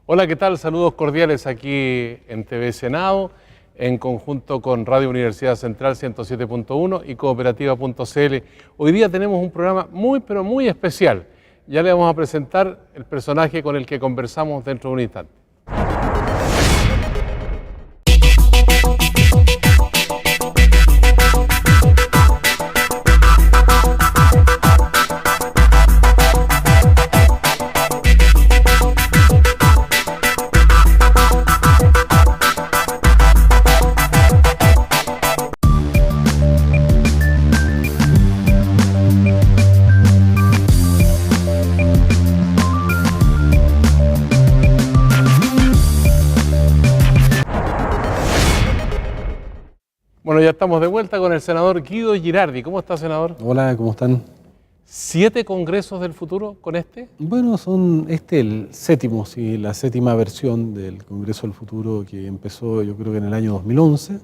Hola, ¿qué tal? Saludos cordiales aquí en TV Senado, en conjunto con Radio Universidad Central 107.1 y Cooperativa.cl. Hoy día tenemos un programa pero muy especial. Ya le vamos a presentar el personaje con el que conversamos dentro de un instante. Bueno, ya estamos de vuelta con el senador Guido Girardi. ¿Cómo está, senador? Hola, ¿cómo están? 7 congresos del futuro con este. Bueno, son el séptimo, sí, la séptima versión del Congreso del Futuro que empezó yo creo que en el año 2011.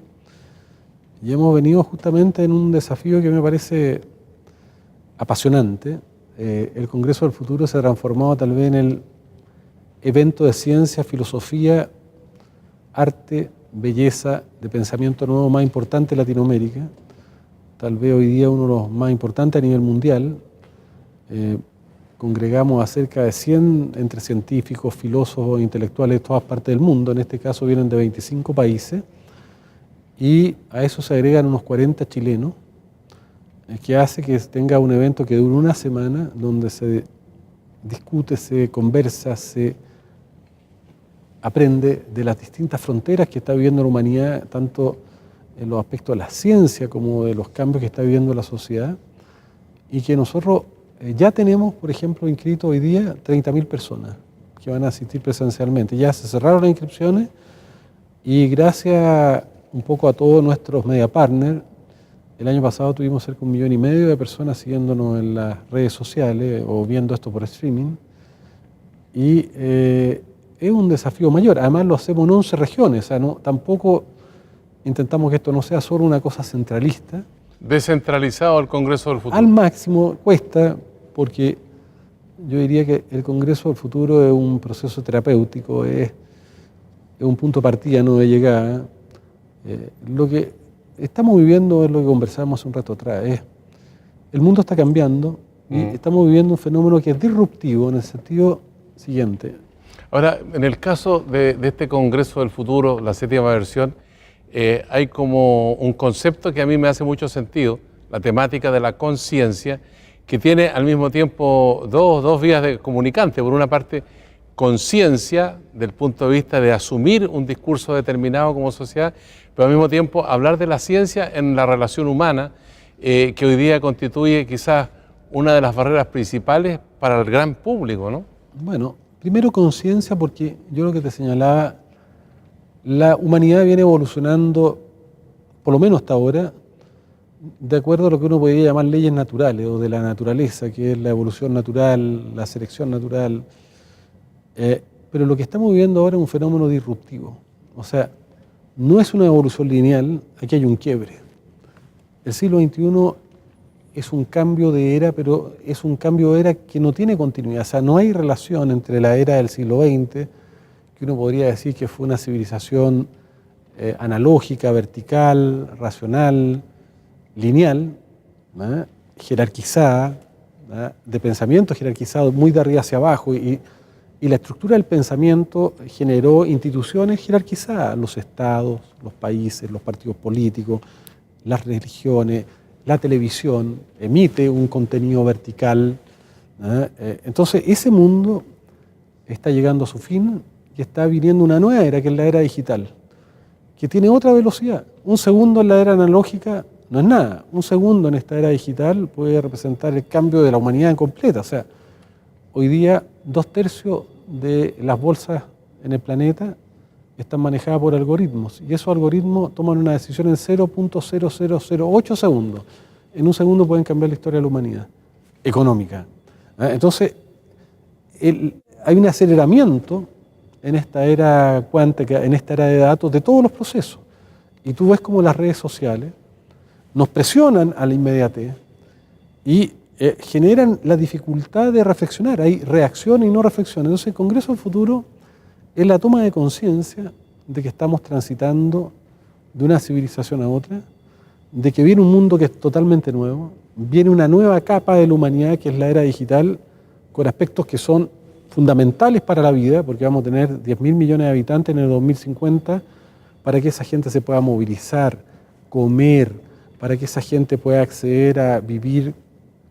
Y hemos venido justamente en un desafío que me parece apasionante. El Congreso del Futuro se ha transformado tal vez en el evento de ciencia, filosofía, arte, belleza, de pensamiento nuevo más importante de Latinoamérica, tal vez hoy día uno de los más importantes a nivel mundial. Congregamos a cerca de 100 entre científicos, filósofos, intelectuales de todas partes del mundo, en este caso vienen de 25 países, y a eso se agregan unos 40 chilenos, que hace que tenga un evento que dure una semana, donde se discute, se conversa, se aprende de las distintas fronteras que está viviendo la humanidad, tanto en los aspectos de la ciencia como de los cambios que está viviendo la sociedad, y que nosotros ya tenemos, por ejemplo, inscritos hoy día 30.000 personas que van a asistir presencialmente. Ya se cerraron las inscripciones y gracias un poco a todos nuestros media partners, el año pasado tuvimos cerca de 1,5 millones de personas siguiéndonos en las redes sociales o viendo esto por streaming, y es un desafío mayor. Además lo hacemos en 11 regiones, o sea, tampoco intentamos que esto no sea solo una cosa centralista. Descentralizado el Congreso del Futuro. Al máximo cuesta, porque yo diría que el Congreso del Futuro es un proceso terapéutico, es un punto de partida, no de llegada. Lo que estamos viviendo es lo que conversábamos hace un rato atrás. El mundo está cambiando y estamos viviendo un fenómeno que es disruptivo en el sentido siguiente. Ahora, en el caso de este Congreso del Futuro, la séptima versión, hay como un concepto que a mí me hace mucho sentido, la temática de la conciencia, que tiene al mismo tiempo dos vías de comunicante. Por una parte, conciencia del punto de vista de asumir un discurso determinado como sociedad, pero al mismo tiempo hablar de la ciencia en la relación humana, que hoy día constituye quizás una de las barreras principales para el gran público, ¿no? Bueno, primero conciencia, porque yo lo que te señalaba, la humanidad viene evolucionando, por lo menos hasta ahora, de acuerdo a lo que uno podría llamar leyes naturales o de la naturaleza, que es la evolución natural, la selección natural. Pero lo que estamos viviendo ahora es un fenómeno disruptivo. O sea, no es una evolución lineal, aquí hay un quiebre. El siglo XXI es un cambio de era, pero es un cambio de era que no tiene continuidad. O sea, no hay relación entre la era del siglo XX, que uno podría decir que fue una civilización analógica, vertical, racional, lineal, ¿no?, jerarquizada, ¿no?, de pensamiento jerarquizado, muy de arriba hacia abajo, y la estructura del pensamiento generó instituciones jerarquizadas, los estados, los países, los partidos políticos, las religiones, la televisión emite un contenido vertical, ¿no? Entonces ese mundo está llegando a su fin y está viniendo una nueva era, que es la era digital, que tiene otra velocidad. Un segundo en la era analógica no es nada. Un segundo en esta era digital puede representar el cambio de la humanidad en completa. O sea, hoy día 2/3 de las bolsas en el planeta están manejadas por algoritmos, y esos algoritmos toman una decisión en 0.0008 segundos. En un segundo pueden cambiar la historia de la humanidad económica. Entonces, hay un aceleramiento en esta era cuántica, en esta era de datos, de todos los procesos. Y tú ves como las redes sociales nos presionan a la inmediatez y generan la dificultad de reflexionar. Hay reacción y no reflexión. Entonces, el Congreso del Futuro es la toma de conciencia de que estamos transitando de una civilización a otra, de que viene un mundo que es totalmente nuevo, viene una nueva capa de la humanidad que es la era digital, con aspectos que son fundamentales para la vida, porque vamos a tener 10.000 millones de habitantes en el 2050, para que esa gente se pueda movilizar, comer, para que esa gente pueda acceder a vivir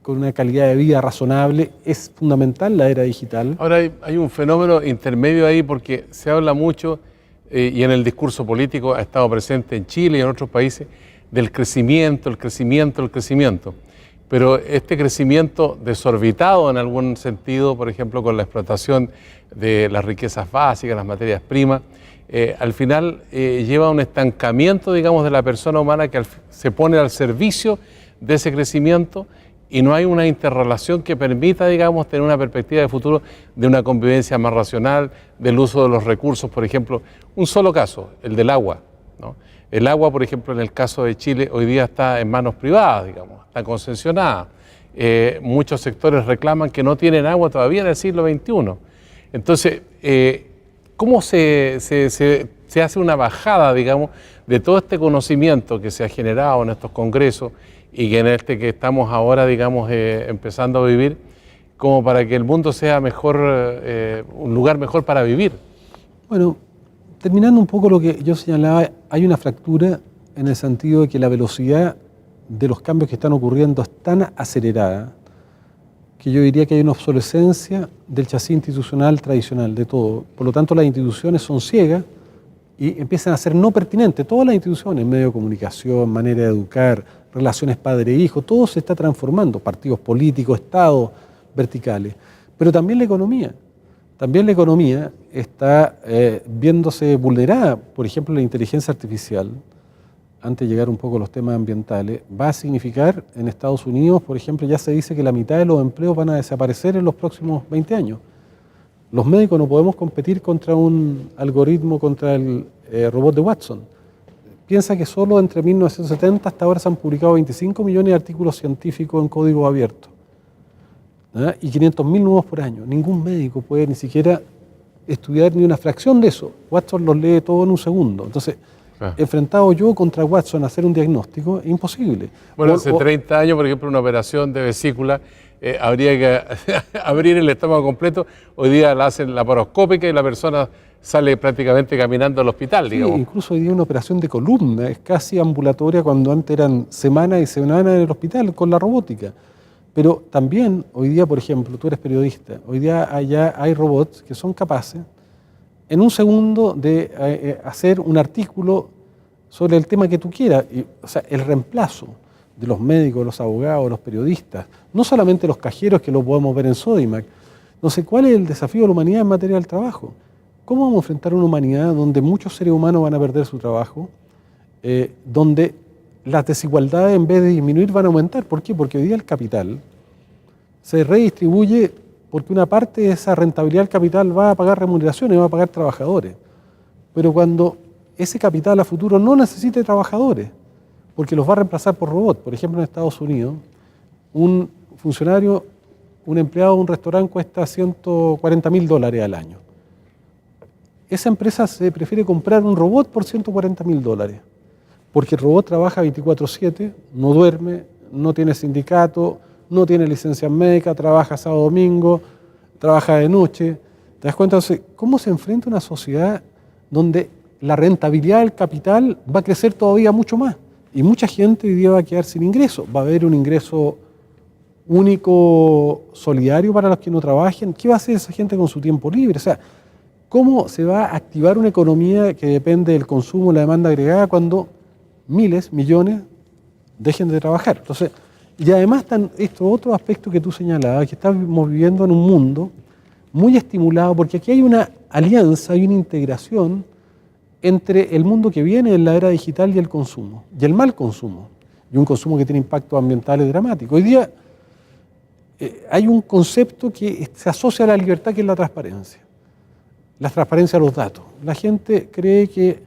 con una calidad de vida razonable. Es fundamental la era digital. Ahora hay un fenómeno intermedio ahí porque se habla mucho y en el discurso político ha estado presente en Chile y en otros países del crecimiento, el crecimiento, el crecimiento. Pero este crecimiento desorbitado en algún sentido, por ejemplo, con la explotación de las riquezas básicas, las materias primas, al final lleva a un estancamiento, digamos, de la persona humana que se pone al servicio de ese crecimiento y no hay una interrelación que permita, digamos, tener una perspectiva de futuro de una convivencia más racional, del uso de los recursos, por ejemplo. Un solo caso, el del agua, ¿no? El agua, por ejemplo, en el caso de Chile, hoy día está en manos privadas, digamos, está concesionada. Muchos sectores reclaman que no tienen agua todavía en el siglo XXI. Entonces, ¿cómo se hace una bajada, digamos, de todo este conocimiento que se ha generado en estos congresos y que en este que estamos ahora, digamos, empezando a vivir, como para que el mundo sea mejor, un lugar mejor para vivir? Bueno, terminando un poco lo que yo señalaba, hay una fractura en el sentido de que la velocidad de los cambios que están ocurriendo es tan acelerada que yo diría que hay una obsolescencia del chasis institucional tradicional, de todo. Por lo tanto, las instituciones son ciegas y empiezan a ser no pertinentes. Todas las instituciones, medio de comunicación, manera de educar, relaciones padre-hijo, todo se está transformando, partidos políticos, estados verticales, pero también la economía. También la economía está viéndose vulnerada. Por ejemplo, la inteligencia artificial, antes de llegar un poco a los temas ambientales, va a significar en Estados Unidos, por ejemplo, ya se dice que la mitad de los empleos van a desaparecer en los próximos 20 años. Los médicos no podemos competir contra un algoritmo, contra el robot de Watson. Piensa que solo entre 1970 hasta ahora se han publicado 25 millones de artículos científicos en código abierto, ¿verdad? Y 500.000 nuevos por año. Ningún médico puede ni siquiera estudiar ni una fracción de eso. Watson los lee todo en un segundo. Entonces, enfrentado yo contra Watson a hacer un diagnóstico, es imposible. Bueno, hace 30 años, por ejemplo, una operación de vesícula, habría que abrir el estómago completo. Hoy día la hacen laparoscópica y la persona sale prácticamente caminando al hospital, sí, digamos. Incluso hoy día una operación de columna, es casi ambulatoria cuando antes eran semanas y semanas en el hospital con la robótica. Pero también hoy día, por ejemplo, tú eres periodista, hoy día allá hay robots que son capaces en un segundo de hacer un artículo sobre el tema que tú quieras. O sea, el reemplazo de los médicos, los abogados, los periodistas, no solamente los cajeros que lo podemos ver en Sodimac. No sé, ¿cuál es el desafío de la humanidad en materia del trabajo? ¿Cómo vamos a enfrentar una humanidad donde muchos seres humanos van a perder su trabajo, donde las desigualdades en vez de disminuir van a aumentar? ¿Por qué? Porque hoy día el capital se redistribuye porque una parte de esa rentabilidad del capital va a pagar remuneraciones, va a pagar trabajadores. Pero cuando ese capital a futuro no necesite trabajadores, porque los va a reemplazar por robots. Por ejemplo, en Estados Unidos, un funcionario, un empleado de un restaurante cuesta $140.000 al año. Esa empresa se prefiere comprar un robot por $140.000, porque el robot trabaja 24/7, no duerme, no tiene sindicato, no tiene licencia médica, trabaja sábado, domingo, trabaja de noche. ¿Te das cuenta? Entonces, ¿cómo se enfrenta una sociedad donde la rentabilidad del capital va a crecer todavía mucho más? Y mucha gente hoy día va a quedar sin ingreso. Va a haber un ingreso único solidario para los que no trabajen. ¿Qué va a hacer esa gente con su tiempo libre? O sea, ¿cómo se va a activar una economía que depende del consumo y la demanda agregada cuando miles, millones dejen de trabajar? Entonces, y además están estos otros aspectos que tú señalabas, que estamos viviendo en un mundo muy estimulado, porque aquí hay una alianza, hay una integración entre el mundo que viene en la era digital y el consumo, y el mal consumo, y un consumo que tiene impactos ambientales dramáticos. Hoy día hay un concepto que se asocia a la libertad, que es la transparencia de los datos. La gente cree que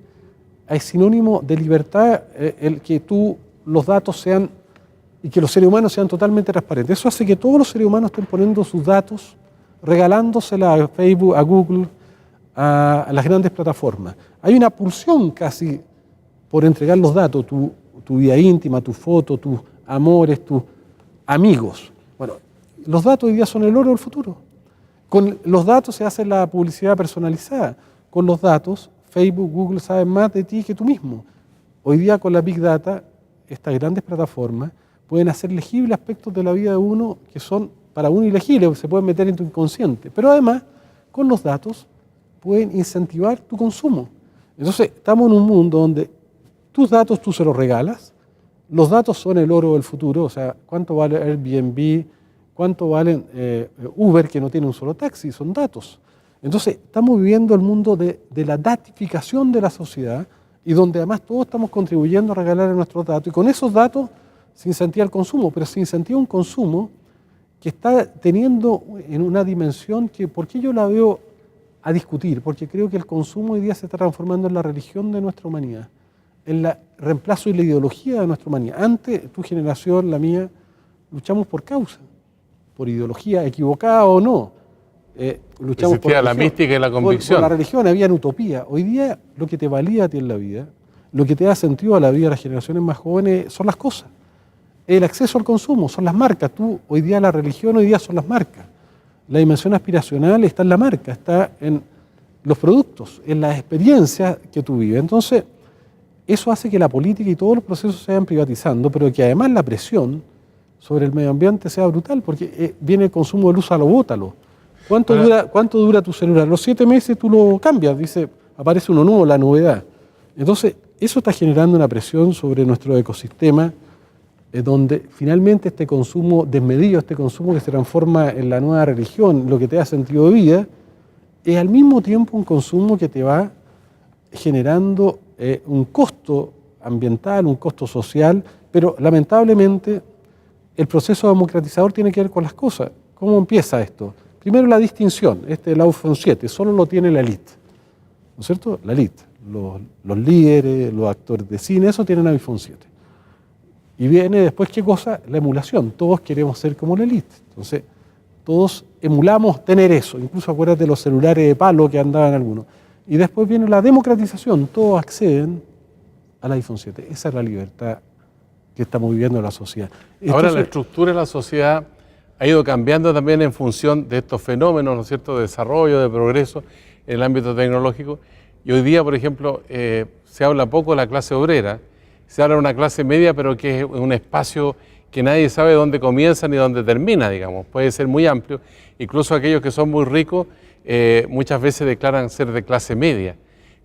es sinónimo de libertad el que tú los datos sean, y que los seres humanos sean totalmente transparentes. Eso hace que todos los seres humanos estén poniendo sus datos, regalándosela a Facebook, a Google, a las grandes plataformas. Hay una pulsión casi por entregar los datos, tu vida íntima, tu foto, tus amores, tus amigos. Bueno, los datos hoy día son el oro del futuro. Con los datos se hace la publicidad personalizada. Con los datos, Facebook, Google saben más de ti que tú mismo. Hoy día con la Big Data, estas grandes plataformas pueden hacer legibles aspectos de la vida de uno que son para uno ilegibles, se pueden meter en tu inconsciente. Pero además, con los datos, pueden incentivar tu consumo. Entonces, estamos en un mundo donde tus datos tú se los regalas, los datos son el oro del futuro, o sea, ¿cuánto vale Airbnb? ¿Cuánto valen Uber, que no tiene un solo taxi? Son datos. Entonces, estamos viviendo el mundo de la datificación de la sociedad y donde además todos estamos contribuyendo a regalar nuestros datos. Y con esos datos se incentiva el consumo, pero se incentiva un consumo que está teniendo en una dimensión que, ¿por qué yo la veo a discutir? Porque creo que el consumo hoy día se está transformando en la religión de nuestra humanidad, en el reemplazo y la ideología de nuestra humanidad. Antes, tu generación, la mía, luchamos por causa, por ideología, equivocada o no. Luchamos por la mística y la convicción. Por la religión, había utopía. Hoy día lo que te valía a ti en la vida, lo que te da sentido a la vida de las generaciones más jóvenes son las cosas. El acceso al consumo, son las marcas. Hoy día la religión, hoy día son las marcas. La dimensión aspiracional está en la marca, está en los productos, en las experiencias que tú vives. Entonces, eso hace que la política y todos los procesos se vayan privatizando, pero que además la presión sobre el medio ambiente sea brutal, porque viene el consumo de luz a lo bótalo. ¿Cuánto dura tu celular? Los 7 meses tú lo cambias, dice, aparece uno nuevo, la novedad. Entonces, eso está generando una presión sobre nuestro ecosistema, donde finalmente este consumo desmedido, este consumo que se transforma en la nueva religión, lo que te da sentido de vida, es al mismo tiempo un consumo que te va generando un costo ambiental, un costo social, pero lamentablemente el proceso democratizador tiene que ver con las cosas. ¿Cómo empieza esto? Primero la distinción, el iPhone 7, solo lo tiene la élite, ¿no es cierto? La élite, los líderes, los actores de cine, eso tienen iPhone 7. Y viene después, ¿qué cosa? La emulación, todos queremos ser como la élite, entonces todos emulamos tener eso, incluso acuérdate de los celulares de palo que andaban algunos. Y después viene la democratización, todos acceden al iPhone 7, esa es la libertad que estamos viviendo en la sociedad. Ahora la estructura de la sociedad ha ido cambiando también en función de estos fenómenos, ¿no es cierto?, de desarrollo, de progreso en el ámbito tecnológico. Y hoy día, por ejemplo, se habla poco de la clase obrera, se habla de una clase media, pero que es un espacio que nadie sabe dónde comienza ni dónde termina, digamos. Puede ser muy amplio. Incluso aquellos que son muy ricos muchas veces declaran ser de clase media.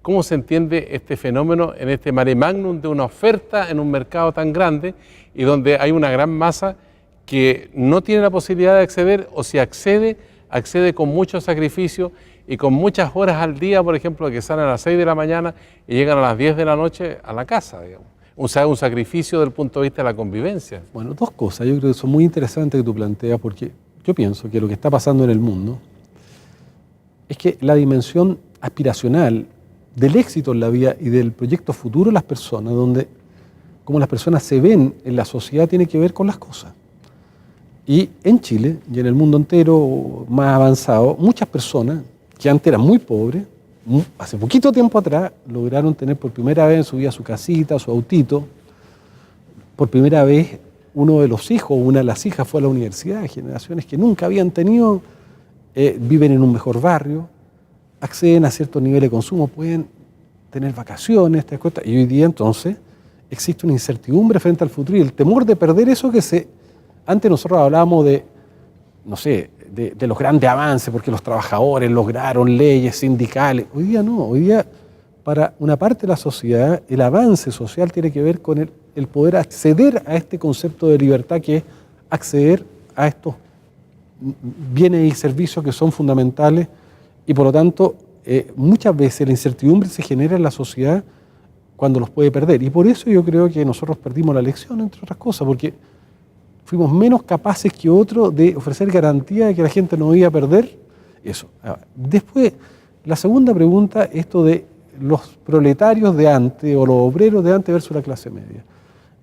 ¿Cómo se entiende este fenómeno en este mare magnum de una oferta en un mercado tan grande y donde hay una gran masa que no tiene la posibilidad de acceder, o si accede, accede con mucho sacrificio y con muchas horas al día, por ejemplo, que salen a las 6 de la mañana y llegan a las 10 de la noche a la casa, digamos? O sea, un sacrificio desde el punto de vista de la convivencia. Bueno, dos cosas. Yo creo que son muy interesantes que tú planteas, porque yo pienso que lo que está pasando en el mundo es que la dimensión aspiracional del éxito en la vida y del proyecto futuro de las personas, donde cómo las personas se ven en la sociedad, tiene que ver con las cosas. Y en Chile y en el mundo entero más avanzado, muchas personas que antes eran muy pobres, hace poquito tiempo atrás, lograron tener por primera vez en su vida su casita, su autito. Por primera vez uno de los hijos o una de las hijas fue a la universidad, generaciones que nunca habían tenido, viven en un mejor barrio, acceden a cierto nivel de consumo, pueden tener vacaciones, ¿te das cuenta? Y hoy día entonces existe una incertidumbre frente al futuro y el temor de perder eso que antes nosotros hablábamos de, no sé, de los grandes avances, porque los trabajadores lograron leyes sindicales. Hoy día no, hoy día para una parte de la sociedad el avance social tiene que ver con el poder acceder a este concepto de libertad, que es acceder a estos bienes y servicios que son fundamentales, y por lo tanto muchas veces la incertidumbre se genera en la sociedad cuando los puede perder. Y por eso yo creo que nosotros perdimos la elección, entre otras cosas, porque fuimos menos capaces que otros de ofrecer garantía de que la gente no iba a perder eso. Después, la segunda pregunta, esto de los proletarios de antes o los obreros de antes versus la clase media.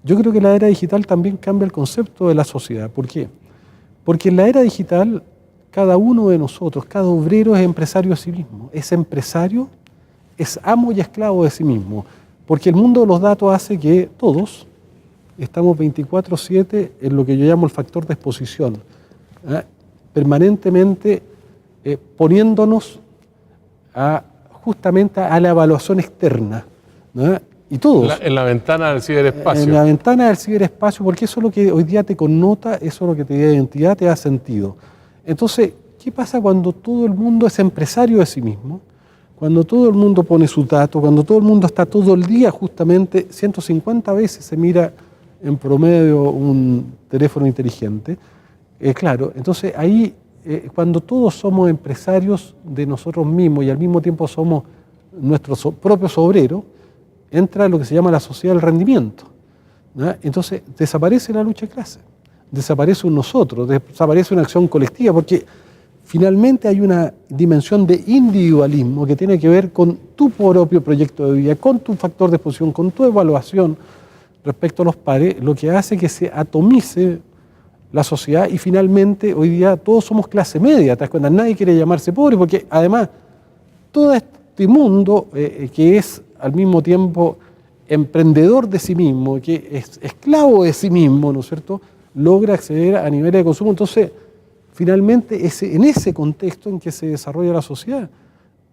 Yo creo que la era digital también cambia el concepto de la sociedad. ¿Por qué? Porque en la era digital, cada uno de nosotros, cada obrero es empresario de sí mismo. Es empresario, es amo y esclavo de sí mismo. Porque el mundo de los datos hace que todos estamos 24/7 en lo que yo llamo el factor de exposición, ¿eh? Permanentemente poniéndonos justamente a la evaluación externa, ¿no? Y todos. En la ventana del ciberespacio. En la ventana del ciberespacio, porque eso es lo que hoy día te connota, eso es lo que te da identidad, te da sentido. Entonces, ¿qué pasa cuando todo el mundo es empresario de sí mismo? Cuando todo el mundo pone sus datos, cuando todo el mundo está todo el día justamente 150 veces se mira en promedio un teléfono inteligente. Claro, entonces ahí cuando todos somos empresarios de nosotros mismos y al mismo tiempo somos nuestros propios obreros, entra lo que se llama la sociedad del rendimiento, ¿no? Entonces desaparece la lucha de clase, desaparece un nosotros, desaparece una acción colectiva, porque finalmente hay una dimensión de individualismo que tiene que ver con tu propio proyecto de vida, con tu factor de exposición, con tu evaluación respecto a los pares, lo que hace que se atomice la sociedad y finalmente hoy día todos somos clase media, ¿te das cuenta? Nadie quiere llamarse pobre porque además todo este mundo que es al mismo tiempo emprendedor de sí mismo, que es esclavo de sí mismo, ¿no es cierto?, logra acceder a niveles de consumo. Entonces, finalmente es en ese contexto en que se desarrolla la sociedad.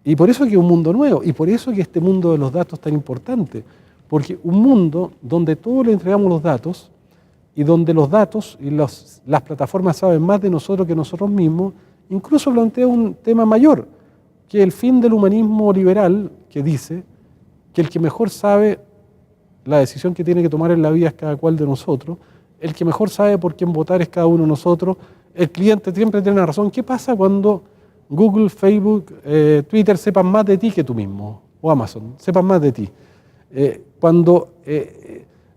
Y por eso que es un mundo nuevo, y por eso que este mundo de los datos es tan importante, porque un mundo donde todos le entregamos los datos, y donde los datos y las plataformas saben más de nosotros que nosotros mismos, incluso plantea un tema mayor, que es el fin del humanismo liberal, que dice que el que mejor sabe la decisión que tiene que tomar en la vida es cada cual de nosotros, el que mejor sabe por quién votar es cada uno de nosotros, el cliente siempre tiene la razón. ¿Qué pasa cuando Google, Facebook, Twitter sepan más de ti que tú mismo? O Amazon, sepan más de ti. Cuando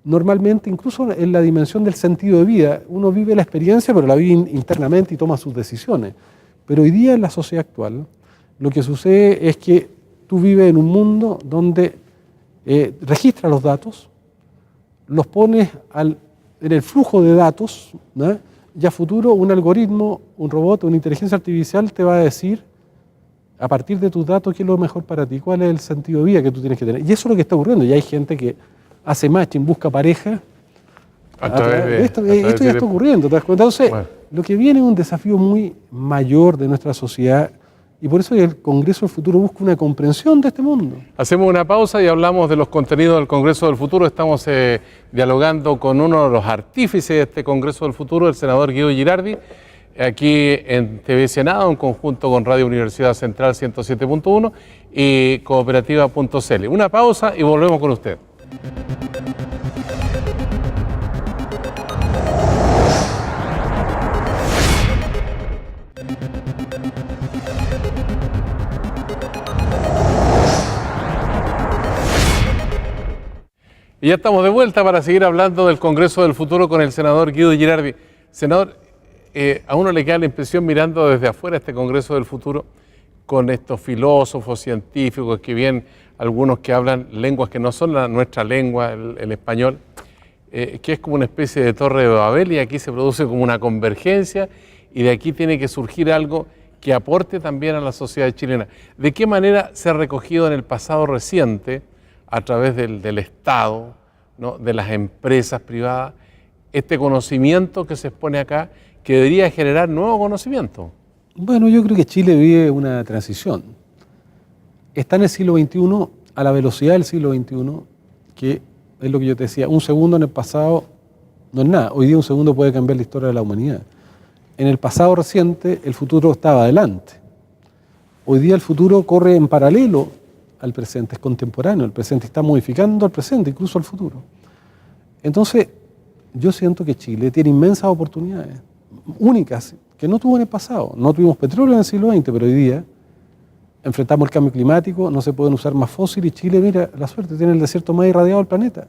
normalmente, incluso en la dimensión del sentido de vida, uno vive la experiencia, pero la vive internamente y toma sus decisiones. Pero hoy día en la sociedad actual, lo que sucede es que tú vives en un mundo donde registras los datos, los pones en el flujo de datos, ¿no? Y a futuro un algoritmo, un robot, una inteligencia artificial te va a decir, a partir de tus datos, qué es lo mejor para ti, cuál es el sentido de vida que tú tienes que tener. Y eso es lo que está ocurriendo. Y hay gente que hace matching, busca pareja. Esto ya está ocurriendo, ¿te das cuenta? Entonces, bueno, lo que viene es un desafío muy mayor de nuestra sociedad. Y por eso el Congreso del Futuro busca una comprensión de este mundo. Hacemos una pausa y hablamos de los contenidos del Congreso del Futuro. Estamos dialogando con uno de los artífices de este Congreso del Futuro, el senador Guido Girardi, aquí en TV Senado, en conjunto con Radio Universidad Central 107.1 y Cooperativa.cl. Una pausa y volvemos con usted. Y ya estamos de vuelta para seguir hablando del Congreso del Futuro con el senador Guido Girardi. Senador, a uno le queda la impresión mirando desde afuera este Congreso del Futuro con estos filósofos científicos que vienen, algunos que hablan lenguas que no son nuestra lengua, el español, que es como una especie de torre de Babel y aquí se produce como una convergencia y de aquí tiene que surgir algo que aporte también a la sociedad chilena. ¿De qué manera se ha recogido en el pasado reciente, a través del Estado, ¿no?, de las empresas privadas, este conocimiento que se expone acá, que debería generar nuevo conocimiento? Bueno, yo creo que Chile vive una transición. Está en el siglo XXI, a la velocidad del siglo XXI, que es lo que yo te decía, un segundo en el pasado no es nada. Hoy día un segundo puede cambiar la historia de la humanidad. En el pasado reciente, el futuro estaba adelante. Hoy día el futuro corre en paralelo al presente, es contemporáneo, el presente está modificando al presente, incluso al futuro. Entonces, yo siento que Chile tiene inmensas oportunidades, únicas, que no tuvo en el pasado. No tuvimos petróleo en el siglo XX, pero hoy día enfrentamos el cambio climático, no se pueden usar más fósiles y Chile, mira, la suerte, tiene el desierto más irradiado del planeta.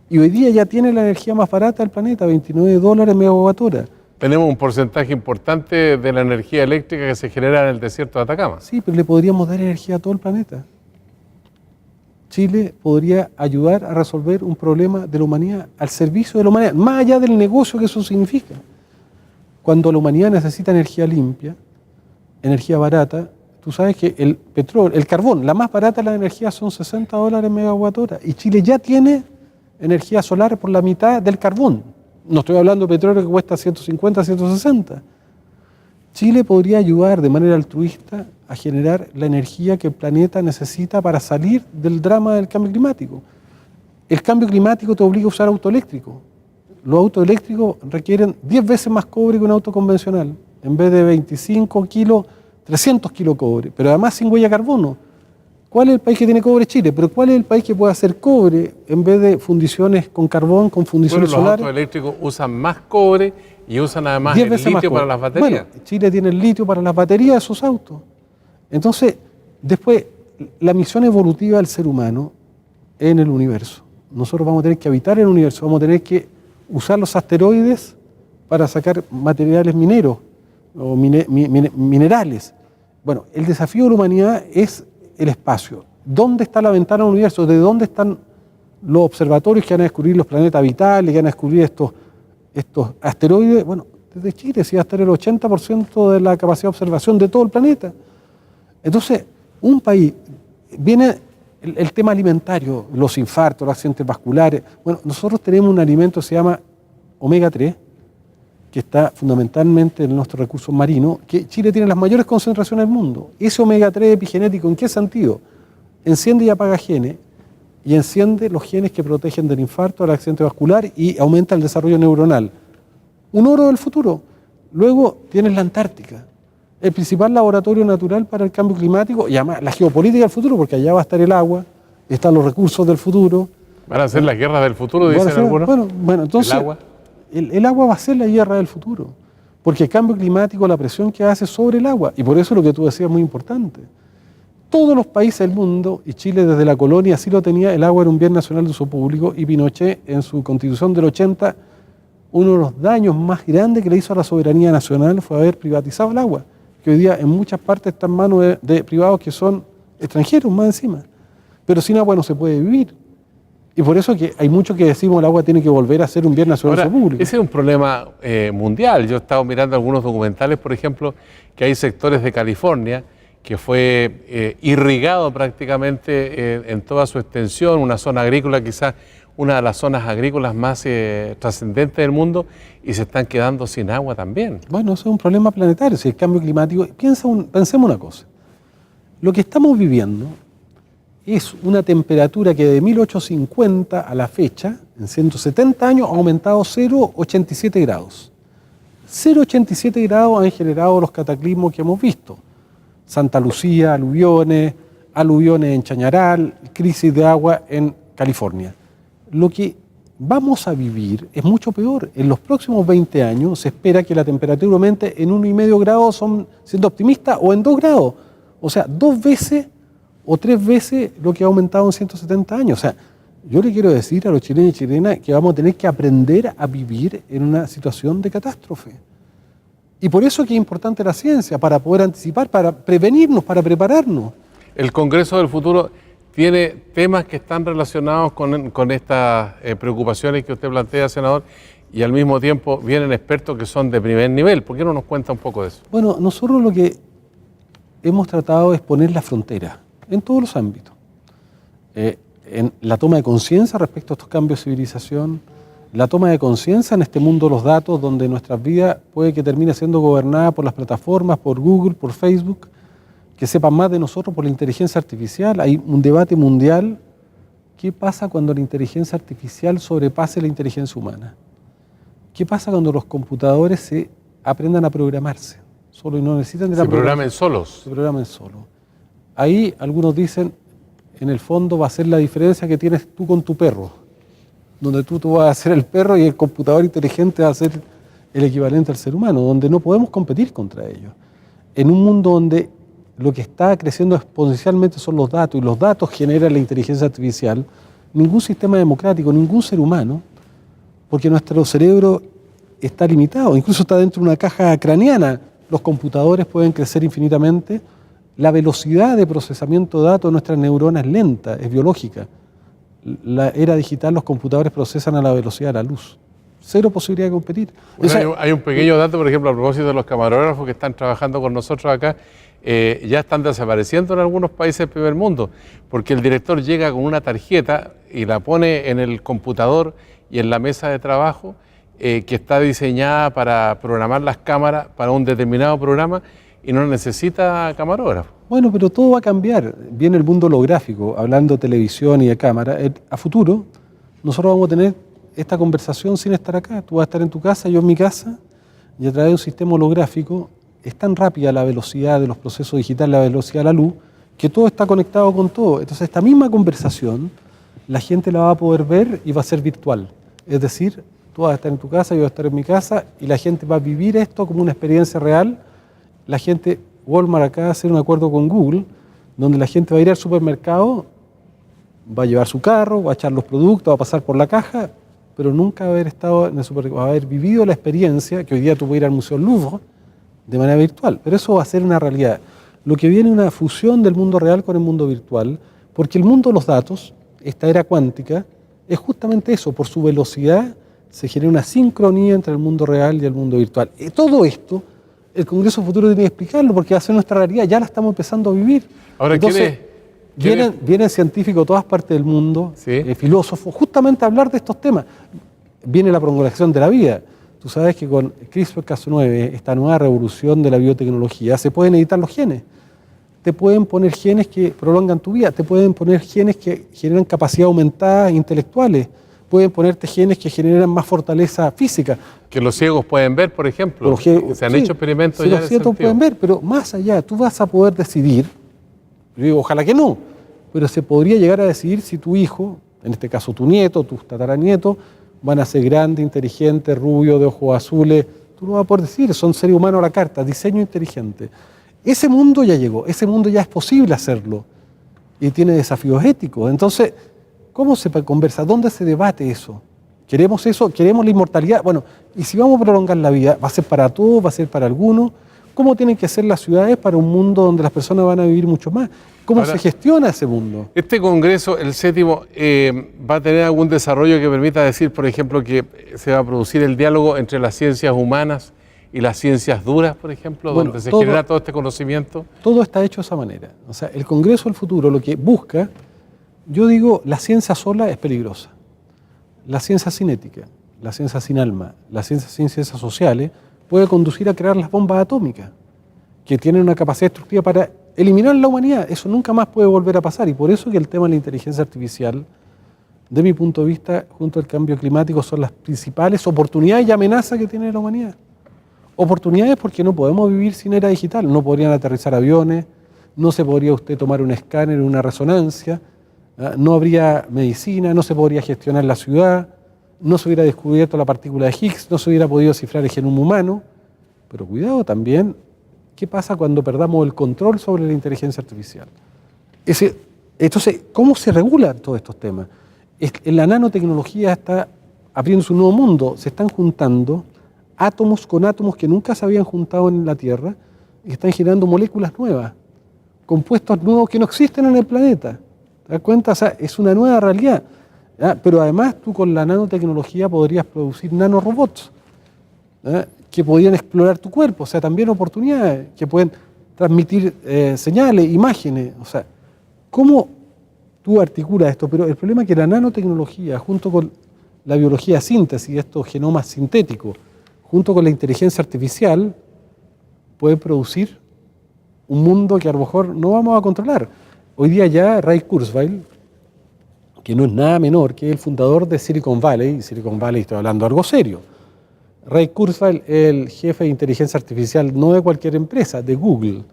Y hoy día ya tiene la energía más barata del planeta, $29 megawatt-hora. Tenemos un porcentaje importante de la energía eléctrica que se genera en el desierto de Atacama. Sí, pero le podríamos dar energía a todo el planeta. Chile podría ayudar a resolver un problema de la humanidad, al servicio de la humanidad, más allá del negocio que eso significa. Cuando la humanidad necesita energía limpia, energía barata, tú sabes que el petróleo, el carbón, la más barata de la energía son $60 megawatt hora, y Chile ya tiene energía solar por la mitad del carbón. No estoy hablando de petróleo que cuesta 150, 160. Chile podría ayudar de manera altruista a generar la energía que el planeta necesita para salir del drama del cambio climático. El cambio climático te obliga a usar auto eléctrico. Los autos eléctricos requieren 10 veces más cobre que un auto convencional. En vez de 25 kilos, 300 kilos cobre, pero además sin huella de carbono. ¿Cuál es el país que tiene cobre? Chile. Pero ¿cuál es el país que puede hacer cobre en vez de fundiciones con carbón, con fundiciones solares? Los autos eléctricos usan más cobre y usan además 10 el veces más litio cobre. para las baterías. Bueno, Chile tiene el litio para las baterías de esos autos. Entonces, después, la misión evolutiva del ser humano en el universo. Nosotros vamos a tener que habitar el universo, vamos a tener que usar los asteroides para sacar materiales mineros o minerales. Bueno, el desafío de la humanidad es el espacio. ¿Dónde está la ventana del universo? ¿De dónde están los observatorios que van a descubrir los planetas habitables, que van a descubrir estos asteroides? Bueno, desde Chile sí va a estar el 80% de la capacidad de observación de todo el planeta. Entonces, un país, viene el tema alimentario, los infartos, los accidentes vasculares. Bueno, nosotros tenemos un alimento que se llama omega 3, que está fundamentalmente en nuestros recursos marinos, que Chile tiene las mayores concentraciones del mundo. Ese omega 3 epigenético, ¿en qué sentido? Enciende y apaga genes, y enciende los genes que protegen del infarto, del accidente vascular, y aumenta el desarrollo neuronal. Un oro del futuro. Luego tienes la Antártica, el principal laboratorio natural para el cambio climático, y además la geopolítica del futuro, porque allá va a estar el agua, están los recursos del futuro. Van a ser las guerras del futuro, dicen algunos. Bueno, entonces, el agua va a ser la guerra del futuro, porque el cambio climático, la presión que hace sobre el agua, y por eso lo que tú decías es muy importante. Todos los países del mundo, y Chile desde la colonia así lo tenía, el agua era un bien nacional de uso público, y Pinochet en su constitución del 80, uno de los daños más grandes que le hizo a la soberanía nacional fue haber privatizado el agua, que hoy día en muchas partes está en manos de privados que son extranjeros más encima. Pero sin agua no se puede vivir. Y por eso que hay muchos que decimos que el agua tiene que volver a ser un bien nacional de uso público. Ese es un problema mundial. Yo he estado mirando algunos documentales, por ejemplo, que hay sectores de California que fue irrigado prácticamente en toda su extensión, una zona agrícola, quizás una de las zonas agrícolas más trascendentes del mundo, y se están quedando sin agua también. Bueno, eso es un problema planetario, si el cambio climático. Pensemos una cosa, lo que estamos viviendo es una temperatura que de 1850 a la fecha, en 170 años, ha aumentado 0,87 grados. 0,87 grados han generado los cataclismos que hemos visto. Santa Lucía, aluviones en Chañaral, crisis de agua en California. Lo que vamos a vivir es mucho peor. En los próximos 20 años se espera que la temperatura aumente en 1,5 grados, siendo optimista, o en 2 grados. O sea, 2 veces o 3 veces lo que ha aumentado en 170 años. O sea, yo le quiero decir a los chilenos y chilenas que vamos a tener que aprender a vivir en una situación de catástrofe. Y por eso es que es importante la ciencia, para poder anticipar, para prevenirnos, para prepararnos. El Congreso del Futuro tiene temas que están relacionados con estas preocupaciones que usted plantea, senador, y al mismo tiempo vienen expertos que son de primer nivel. ¿Por qué no nos cuenta un poco de eso? Bueno, nosotros lo que hemos tratado es poner la frontera en todos los ámbitos. En la toma de conciencia respecto a estos cambios de civilización, la toma de conciencia en este mundo de los datos, donde nuestras vidas puede que termine siendo gobernada por las plataformas, por Google, por Facebook, que sepan más de nosotros por la inteligencia artificial. Hay un debate mundial. ¿Qué pasa cuando la inteligencia artificial sobrepase la inteligencia humana? ¿Qué pasa cuando los computadores se aprendan a programarse solo y no necesitan de la programación? Se programen solos. Ahí algunos dicen, en el fondo va a ser la diferencia que tienes tú con tu perro, donde tú vas a ser el perro y el computador inteligente va a ser el equivalente al ser humano, donde no podemos competir contra ellos. En un mundo donde lo que está creciendo exponencialmente son los datos, y los datos generan la inteligencia artificial, ningún sistema democrático, ningún ser humano, porque nuestro cerebro está limitado, incluso está dentro de una caja craneana. Los computadores pueden crecer infinitamente, La velocidad de procesamiento de datos de nuestras neuronas es lenta, es biológica. La era digital, los computadores procesan a la velocidad de la luz. Cero posibilidad de competir. Bueno, hay un pequeño dato, por ejemplo, a propósito de los camarógrafos que están trabajando con nosotros acá, ya están desapareciendo en algunos países del primer mundo, porque el director llega con una tarjeta y la pone en el computador y en la mesa de trabajo, que está diseñada para programar las cámaras para un determinado programa y no necesita camarógrafo. Bueno, pero todo va a cambiar. Viene el mundo holográfico, hablando de televisión y de cámara. A futuro, nosotros vamos a tener esta conversación sin estar acá. Tú vas a estar en tu casa, yo en mi casa, y a través de un sistema holográfico es tan rápida la velocidad de los procesos digitales, la velocidad de la luz, que todo está conectado con todo. Entonces, esta misma conversación, la gente la va a poder ver y va a ser virtual. Es decir, tú vas a estar en tu casa, yo voy a estar en mi casa, y la gente va a vivir esto como una experiencia real. La gente, Walmart acá va a hacer un acuerdo con Google, donde la gente va a ir al supermercado, va a llevar su carro, va a echar los productos, va a pasar por la caja, pero nunca va a haber estado en el supermercado, va a haber vivido la experiencia, que hoy día tú puedes ir al Museo Louvre de manera virtual, pero eso va a ser una realidad. Lo que viene es una fusión del mundo real con el mundo virtual, porque el mundo de los datos, esta era cuántica, es justamente eso, por su velocidad se genera una sincronía entre el mundo real y el mundo virtual. Y todo esto, el Congreso Futuro tiene que explicarlo, porque va a ser nuestra realidad, ya la estamos empezando a vivir. Ahora, entonces, vienen científicos de todas partes del mundo, ¿sí? Filósofos, justamente a hablar de estos temas. Viene la prolongación de la vida. Tú sabes que con CRISPR-Cas9, esta nueva revolución de la biotecnología, se pueden editar los genes. Te pueden poner genes que prolongan tu vida, te pueden poner genes que generan capacidad aumentada intelectuales, pueden ponerte genes que generan más fortaleza física. Que los ciegos pueden ver, por ejemplo. Se han hecho experimentos ya en ese sentido. Los ciegos pueden ver, pero más allá, tú vas a poder decidir, yo digo, ojalá que no, pero se podría llegar a decidir si tu hijo, en este caso tu nieto, tus tataranietos, van a ser grandes, inteligentes, rubios, de ojos azules. Tú lo vas a poder decir, son seres humanos a la carta, diseño inteligente. Ese mundo ya llegó, ese mundo ya es posible hacerlo y tiene desafíos éticos. Entonces, ¿cómo se conversa? ¿Dónde se debate eso? ¿Queremos eso? ¿Queremos la inmortalidad? Bueno, y si vamos a prolongar la vida, ¿va a ser para todos? ¿Va a ser para algunos? ¿Cómo tienen que ser las ciudades para un mundo donde las personas van a vivir mucho más? ¿Cómo se gestiona ese mundo? Este Congreso, el 7º, ¿va a tener algún desarrollo que permita decir, por ejemplo, que se va a producir el diálogo entre las ciencias humanas y las ciencias duras, por ejemplo, bueno, donde se genera todo este conocimiento? Todo está hecho de esa manera. O sea, el Congreso del Futuro lo que busca, yo digo, la ciencia sola es peligrosa. La ciencia sin ética, la ciencia sin alma, la ciencia sin ciencias sociales, puede conducir a crear las bombas atómicas, que tienen una capacidad destructiva para eliminar la humanidad. Eso nunca más puede volver a pasar. Y por eso que el tema de la inteligencia artificial, de mi punto de vista, junto al cambio climático, son las principales oportunidades y amenazas que tiene la humanidad. Oportunidades porque no podemos vivir sin era digital. No podrían aterrizar aviones, no se podría usted tomar un escáner, una resonancia, no habría medicina, no se podría gestionar la ciudad, no se hubiera descubierto la partícula de Higgs, no se hubiera podido cifrar el genoma humano. Pero cuidado también, ¿qué pasa cuando perdamos el control sobre la inteligencia artificial? Entonces, ¿cómo se regulan todos estos temas? La nanotecnología está abriéndose un nuevo mundo, se están juntando átomos con átomos que nunca se habían juntado en la Tierra y están generando moléculas nuevas, compuestos nuevos que no existen en el planeta. ¿Te das cuenta? O sea, es una nueva realidad. Pero además tú con la nanotecnología podrías producir nanorobots que podrían explorar tu cuerpo, o sea, también oportunidades, que pueden transmitir señales, imágenes. O sea, ¿cómo tú articulas esto? Pero el problema es que la nanotecnología, junto con la biología de síntesis, estos genomas sintéticos, junto con la inteligencia artificial, puede producir un mundo que a lo mejor no vamos a controlar. Hoy día ya Ray Kurzweil, que no es nada menor, que es el fundador de Silicon Valley, y Silicon Valley estoy hablando de algo serio. Ray Kurzweil es el jefe de inteligencia artificial no de cualquier empresa, de Google,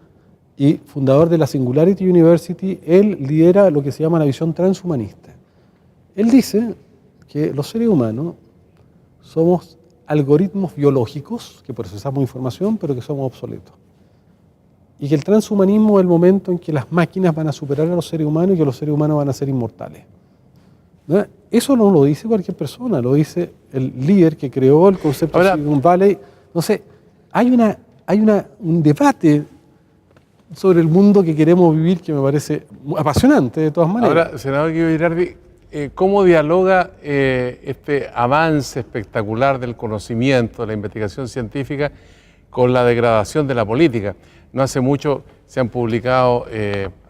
y fundador de la Singularity University. Él lidera lo que se llama la visión transhumanista. Él dice que los seres humanos somos algoritmos biológicos que procesamos información, pero que somos obsoletos. Y que el transhumanismo es el momento en que las máquinas van a superar a los seres humanos y que los seres humanos van a ser inmortales. ¿No? Eso no lo dice cualquier persona, lo dice el líder que creó el concepto de Silicon Valley. Entonces, hay un debate sobre el mundo que queremos vivir, que me parece apasionante de todas maneras. Ahora, senador Guido Girardi, ¿cómo dialoga este avance espectacular del conocimiento, de la investigación científica, con la degradación de la política? No hace mucho se han publicado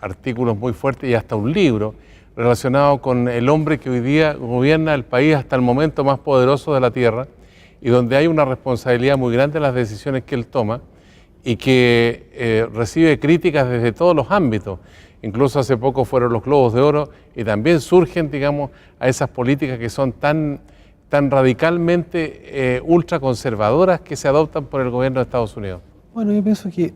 artículos muy fuertes y hasta un libro relacionado con el hombre que hoy día gobierna el país hasta el momento más poderoso de la Tierra y donde hay una responsabilidad muy grande en las decisiones que él toma y que recibe críticas desde todos los ámbitos. Incluso hace poco fueron los Globos de Oro y también surgen, digamos, a esas políticas que son tan radicalmente ultraconservadoras que se adoptan por el gobierno de Estados Unidos. Bueno, yo pienso que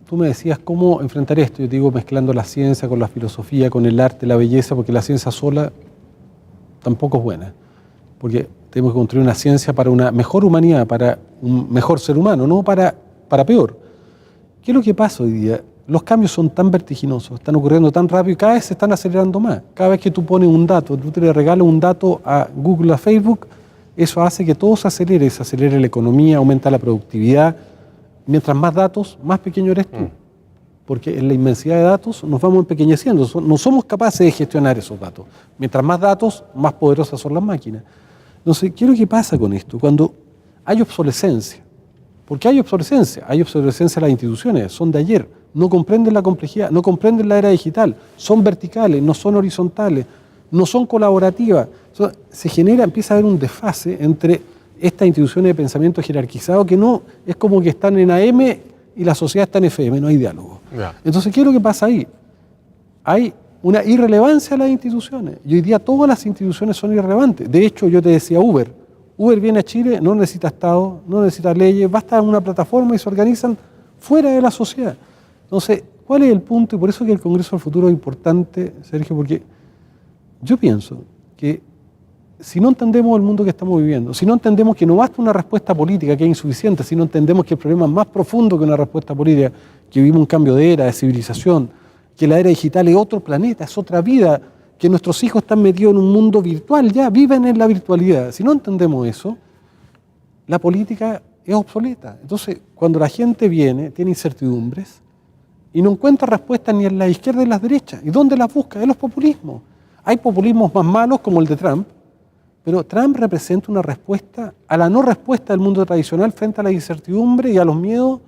tú me decías cómo enfrentar esto. Yo te digo mezclando la ciencia con la filosofía, con el arte, la belleza, porque la ciencia sola tampoco es buena. Porque tenemos que construir una ciencia para una mejor humanidad, para un mejor ser humano, no para peor. ¿Qué es lo que pasa hoy día? Los cambios son tan vertiginosos, están ocurriendo tan rápido y cada vez se están acelerando más. Cada vez que tú pones un dato, tú te le regalas un dato a Google, a Facebook, eso hace que todo se acelere la economía, aumenta la productividad. Mientras más datos, más pequeño eres tú. Porque en la inmensidad de datos nos vamos empequeñeciendo, no somos capaces de gestionar esos datos. Mientras más datos, más poderosas son las máquinas. Entonces, ¿qué es lo que pasa con esto? Cuando hay obsolescencia, porque hay obsolescencia en las instituciones, son de ayer, no comprenden la complejidad, no comprenden la era digital, son verticales, no son horizontales, no son colaborativas. Entonces, empieza a haber un desfase entre estas instituciones de pensamiento jerarquizado que no, es como que están en AM y la sociedad está en FM, no hay diálogo. Yeah. Entonces, ¿qué es lo que pasa ahí? Hay una irrelevancia a las instituciones, y hoy día todas las instituciones son irrelevantes. De hecho, yo te decía Uber viene a Chile, no necesita Estado, no necesita leyes, basta en una plataforma y se organizan fuera de la sociedad. Entonces, ¿cuál es el punto? Y por eso que el Congreso del Futuro es importante, Sergio, porque yo pienso que si no entendemos el mundo que estamos viviendo, si no entendemos que no basta una respuesta política que es insuficiente, si no entendemos que el problema es más profundo que una respuesta política, que vivimos un cambio de era, de civilización, que la era digital es otro planeta, es otra vida, que nuestros hijos están metidos en un mundo virtual ya, viven en la virtualidad. Si no entendemos eso, la política es obsoleta. Entonces, cuando la gente viene, tiene incertidumbres y no encuentra respuestas ni en la izquierda ni en la derecha. ¿Y dónde las busca? En los populismos. Hay populismos más malos como el de Trump, pero Trump representa una respuesta a la no respuesta del mundo tradicional frente a la incertidumbre y a los miedos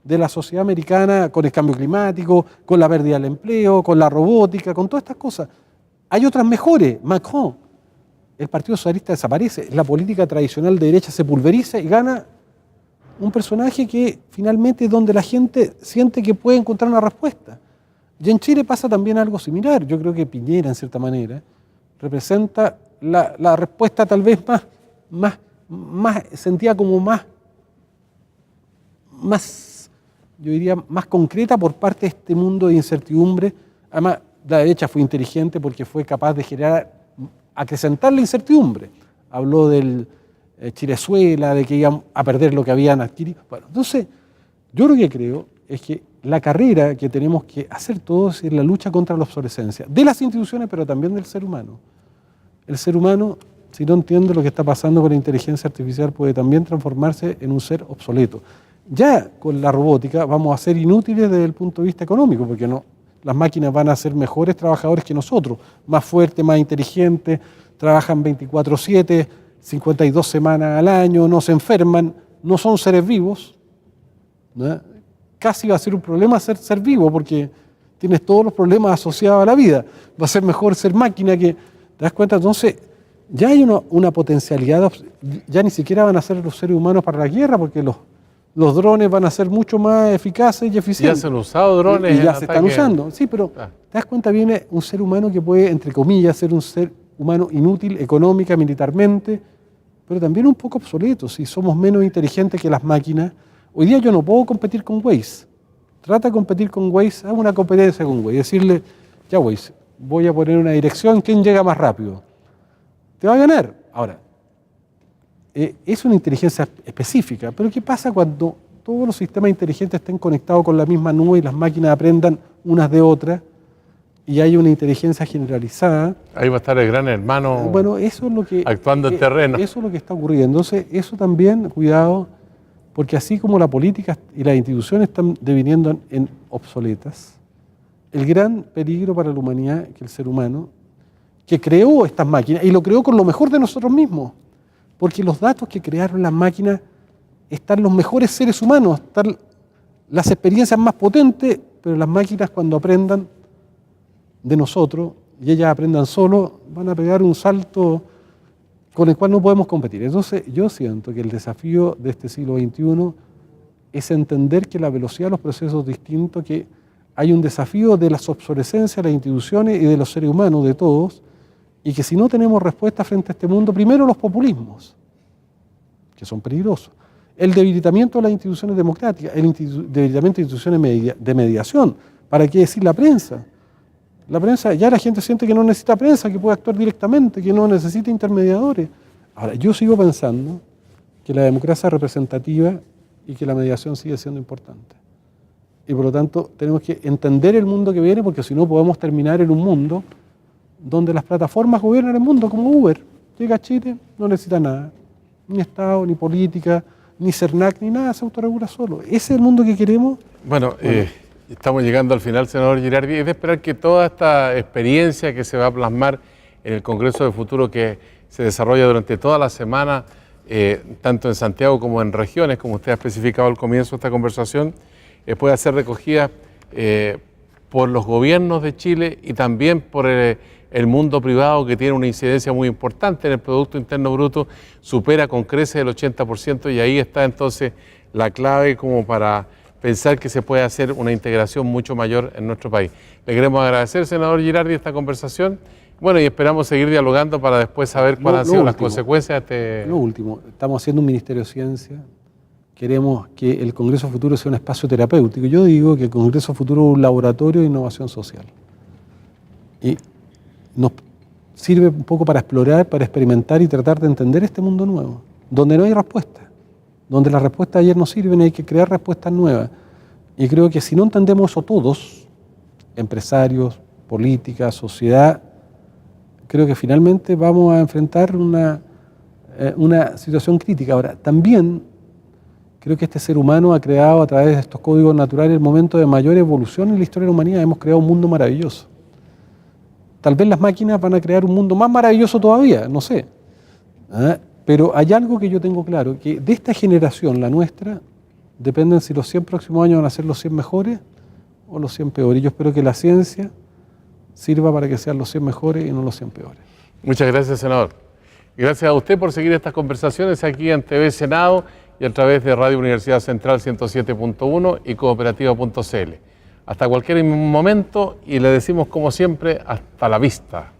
de la sociedad americana con el cambio climático, con la pérdida del empleo, con la robótica, con todas estas cosas. Hay otras mejores. Macron, el Partido Socialista desaparece, la política tradicional de derecha se pulveriza y gana un personaje que finalmente es donde la gente siente que puede encontrar una respuesta. Y en Chile pasa también algo similar. Yo creo que Piñera, en cierta manera, representa la respuesta tal vez más sentida como más, yo diría, más concreta por parte de este mundo de incertidumbre. Además, la derecha fue inteligente porque fue capaz de acrecentar la incertidumbre. Habló del Chilezuela, de que iban a perder lo que habían adquirido. Bueno, entonces, yo lo que creo es que la carrera que tenemos que hacer todos es la lucha contra la obsolescencia, de las instituciones, pero también del ser humano. El ser humano, si no entiende lo que está pasando con la inteligencia artificial, puede también transformarse en un ser obsoleto. Ya con la robótica vamos a ser inútiles desde el punto de vista económico, porque no, las máquinas van a ser mejores trabajadores que nosotros, más fuertes, más inteligentes, trabajan 24/7, 52 semanas al año, no se enferman, no son seres vivos, ¿no? Casi va a ser un problema ser vivo, porque tienes todos los problemas asociados a la vida. Va a ser mejor ser máquina que... ¿Te das cuenta? Entonces, ya hay una potencialidad, ya ni siquiera van a ser los seres humanos para la guerra, porque los drones van a ser mucho más eficaces y eficientes. Ya se han usado drones. Y ya se están usando, sí, pero ¿te das cuenta? Viene un ser humano que puede, entre comillas, ser un ser humano inútil económica, militarmente, pero también un poco obsoleto. Si somos menos inteligentes que las máquinas, hoy día yo no puedo competir con Waze. Trata de competir con Waze, haz una competencia con Waze, decirle, ya Waze, voy a poner una dirección, ¿quién llega más rápido? Te va a ganar. Ahora, es una inteligencia específica, pero ¿qué pasa cuando todos los sistemas inteligentes estén conectados con la misma nube y las máquinas aprendan unas de otras y hay una inteligencia generalizada? Ahí va a estar el gran hermano, bueno, eso es lo que, actuando en terreno. Eso es lo que está ocurriendo. Entonces, eso también, cuidado, Porque así como la política y las instituciones están deviniendo en obsoletas, el gran peligro para la humanidad, que el ser humano, que creó estas máquinas, y lo creó con lo mejor de nosotros mismos, porque los datos que crearon las máquinas están los mejores seres humanos, están las experiencias más potentes, pero las máquinas cuando aprendan de nosotros, y ellas aprendan solo, van a pegar un salto con el cual no podemos competir. Entonces yo siento que el desafío de este siglo XXI es entender que la velocidad de los procesos es distinta, que hay un desafío de las obsolescencias de las instituciones y de los seres humanos, de todos, y que si no tenemos respuesta frente a este mundo, primero los populismos, que son peligrosos, el debilitamiento de las instituciones democráticas, el debilitamiento de instituciones de mediación. ¿Para qué decir la prensa? La prensa, ya la gente siente que no necesita prensa, que puede actuar directamente, que no necesita intermediadores. Ahora, yo sigo pensando que la democracia es representativa y que la mediación sigue siendo importante. Y por lo tanto, tenemos que entender el mundo que viene, porque si no podemos terminar en un mundo donde las plataformas gobiernan el mundo, como Uber. Llega a Chile, no necesita nada, ni Estado, ni política, ni CERNAC, ni nada, se autorregula solo. ¿Ese es el mundo que queremos? Bueno, estamos llegando al final, senador Girardi. Es de esperar que toda esta experiencia que se va a plasmar en el Congreso de Futuro, que se desarrolla durante toda la semana, tanto en Santiago como en regiones, como usted ha especificado al comienzo de esta conversación, pueda ser recogida por los gobiernos de Chile y también por el mundo privado, que tiene una incidencia muy importante en el Producto Interno Bruto, supera con creces el 80%, y ahí está entonces la clave como para pensar que se puede hacer una integración mucho mayor en nuestro país. Le queremos agradecer, senador Girardi, esta conversación. Bueno, y esperamos seguir dialogando para después saber cuáles han sido las consecuencias de este... Lo último, estamos haciendo un Ministerio de Ciencia, queremos que el Congreso Futuro sea un espacio terapéutico. Yo digo que el Congreso Futuro es un laboratorio de innovación social. Y nos sirve un poco para explorar, para experimentar y tratar de entender este mundo nuevo, donde no hay respuesta, donde las respuestas de ayer no sirven y hay que crear respuestas nuevas. Y creo que si no entendemos eso todos, empresarios, política, sociedad, creo que finalmente vamos a enfrentar una situación crítica. Ahora, también creo que este ser humano ha creado a través de estos códigos naturales el momento de mayor evolución en la historia de la humanidad. Hemos creado un mundo maravilloso. Tal vez las máquinas van a crear un mundo más maravilloso todavía, no sé. Pero hay algo que yo tengo claro, que de esta generación, la nuestra, dependen si los 100 próximos años van a ser los 100 mejores o los 100 peores. Yo espero que la ciencia sirva para que sean los 100 mejores y no los 100 peores. Muchas gracias, senador. Gracias a usted por seguir estas conversaciones aquí en TV Senado y a través de Radio Universidad Central 107.1 y cooperativa.cl. Hasta cualquier momento, y le decimos como siempre, hasta la vista.